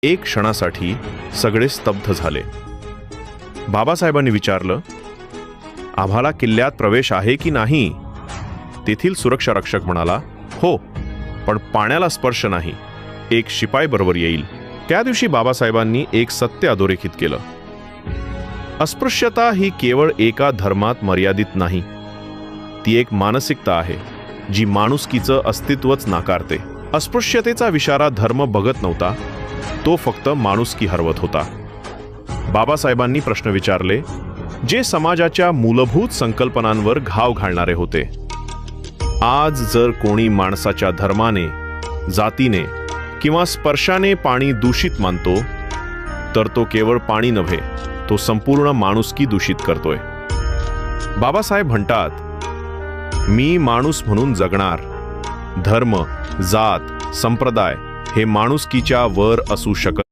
एक क्षणासाठी सगळे स्तब्ध झाले. बाबासाहेबांनी विचारलं, आम्हाला किल्ल्यात प्रवेश आहे की नाही? तेथील सुरक्षा रक्षक म्हणाला, हो, पण पाण्याला स्पर्श नाही. एक शिपाई बरोबर येईल. त्या दिवशी बाबासाहेबांनी एक सत्य अधोरेखित केलं. अस्पृश्यता ही केवळ एका धर्मात मर्यादित नाही. ती एक मानसिकता आहे जी माणुसकीचं अस्तित्वच नाकारते. अस्पृश्यतेचा विचारा धर्म बघत नव्हता, तो फक्त माणुसकी हरवत होता. बाबासाहेबांनी प्रश्न विचारले जे समाजाच्या मूलभूत संकल्पनांवर घाव घालणारे होते. आज जर कोणी माणसाच्या धर्माने, जातीने किंवा स्पर्शाने पाणी दूषित मानतो, तर तो केवळ पाणी नव्हे, तो संपूर्ण माणुसकी दूषित करतोय. बाबासाहेब म्हणतात, मी माणूस म्हणून जगणार. धर्म, जात, संप्रदाय हे माणुसकीच्या वर असू शकत